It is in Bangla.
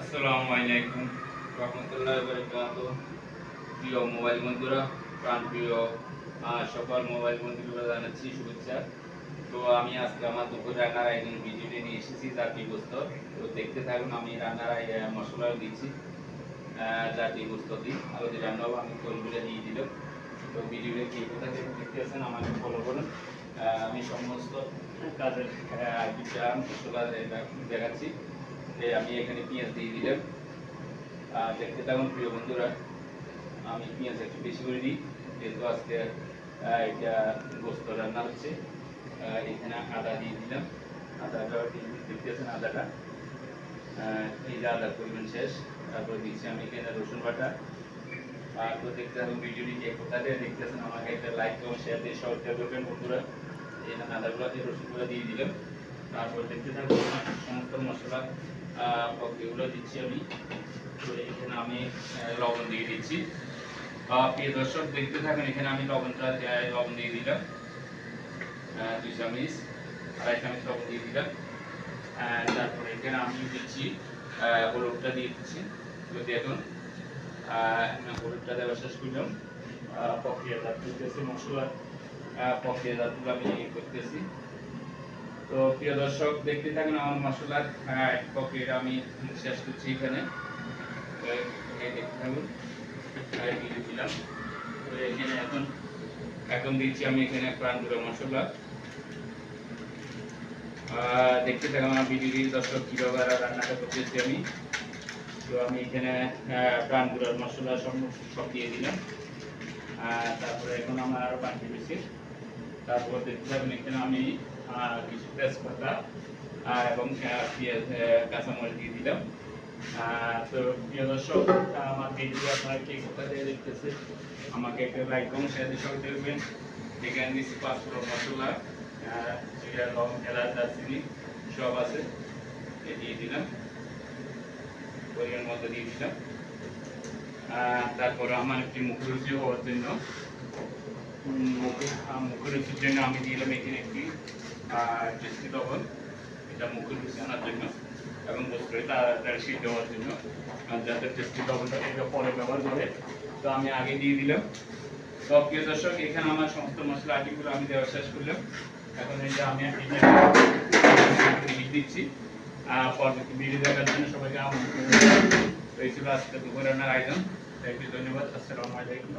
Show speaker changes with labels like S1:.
S1: আসসালামু আলাইকুম রহমতুল্লাহি ওয়া বারাকাতুহু। প্রিয় মোবাইল বন্ধুরা, প্রাণপ্রিয় সকল মোবাইল বন্ধুরা জানাচ্ছি শুভেচ্ছা। তো আমি আজকে আমার দুপুর রান্নার আয়োজন ভিডিওটি নিয়ে এসেছি জাতি গোস্ত। তো দেখতে থাকুন, আমি রান্নার মশলা দিচ্ছি জাতি গোস্ত দিই আরও যে রান্না হবে আমি কোলগুলো দিয়ে দিলাম। তো ভিডিওটা কি কোথা থেকে দেখতে আছেন আমাকে ফলো করুন। আমি সমস্ত কাজের আইডিটা মশলা দেখাচ্ছি। আমি এখানে পেঁয়াজ দিয়ে দিলাম, দেখতে থাকুন প্রিয় বন্ধুরা। আমি পেঁয়াজ একটু বেশি করে দিই যেহেতু আজকে এটা গোস্ত রান্না হচ্ছে। এখানে আদা দিয়ে দিলাম, আদাটা দেখতেছেন আদাটা, এই যে আদার পরিমাণ শেষ। তারপরে দিচ্ছি আমি এখানে রসুন বাটা। তো দেখতে থাকুন ভিডিওটি যে কোথা থেকে দেখতেছেন আমাকে একটা লাইক এবং শেয়ার দিয়ে সহযোগিতা করবেন বন্ধুরা। এখানে আদাগুলো দিয়ে রসুনগুলো দিয়ে দিলাম। তারপর দেখতে থাকুন সমস্ত মশলা এগুলো দিচ্ছি আমি। তো এখানে আমি লবণ দিয়ে দিচ্ছি। প্রিয় দর্শক দেখতে থাকুন, এখানে আমি লবণ দিয়ে দিলাম 2 চামচ, 2.5 চামচ লবণ দিয়ে দিলাম। তারপরে এখানে আমি দিচ্ছি হলুদটা দিয়ে দিচ্ছি। তো দেখুন হলুদটা দেওয়া শেষ করলাম। প্রক্রিয়াজাত করতেছি মশলার প্রক্রিয়াজাতগুলো আমি করতেছি। তো প্রিয় দর্শক দেখতে থাকুন আমার মশলার প্রক্রিয়াটা আমি শেষ করছি এখানে। দেখতে থাকুন দিয়ে দিলাম। তো এখানে এখন দিচ্ছি আমি এখানে প্রাণগুলো মশলা। দেখতে থাকুন আমার ভিডিওটি দর্শক কীভাবে রান্নাটা করতেছি আমি। তো আমি এখানে প্রাণগুলোর মশলা সব দিয়ে দিলাম। তারপরে এখন আমার আরও বাকি দিচ্ছি। তারপর দেখতে থাকুন এখানে আমি কিছু তেজপাতা এবং পেঁয়াজ কাঁচামরিচ দিয়ে দিলাম। তো প্রিয় দর্শক আমার ভিডিও আপনারা কে কোথা থেকে দেখতেছে আমাকে একটা লাইক এবং শেয়ার দিয়ে সঙ্গে দেখবেন। এখানে দিচ্ছি 5 ফোড়ন মশলা, লং, এলাচ, দারচিনি সব আছে, দিয়ে দিলাম পরিমাণ মতো দিয়ে দিলাম। তারপরে আমার একটি মুখরুচি হওয়ার জন্য মুখরুচির জন্য আমি দিলাম এখানে একটি টেস্টি লবণ। এটা মুখরুচি আনার জন্য এবং বস্তুটা তাড়াতাড়ি সিদ্ধ হওয়ার জন্য, যাতে টেস্টি লবণটা এটা পরে ব্যবহার করে। তো আমি আগে দিয়ে দিলাম। তো প্রিয় দর্শক এখানে আমার সমস্ত মশলা আইটেমগুলো আমি দেওয়া শেষ করলাম। এখন এই যে আমি দিচ্ছি। পরবর্তী ভিডিও দেখার জন্য সবাইকে আমন্ত্রণ জানাই। তো এই ছিল আজকে দুপুর রান্নার আয়োজন। ধন্যবাদ। আসসালামু আলাইকুম।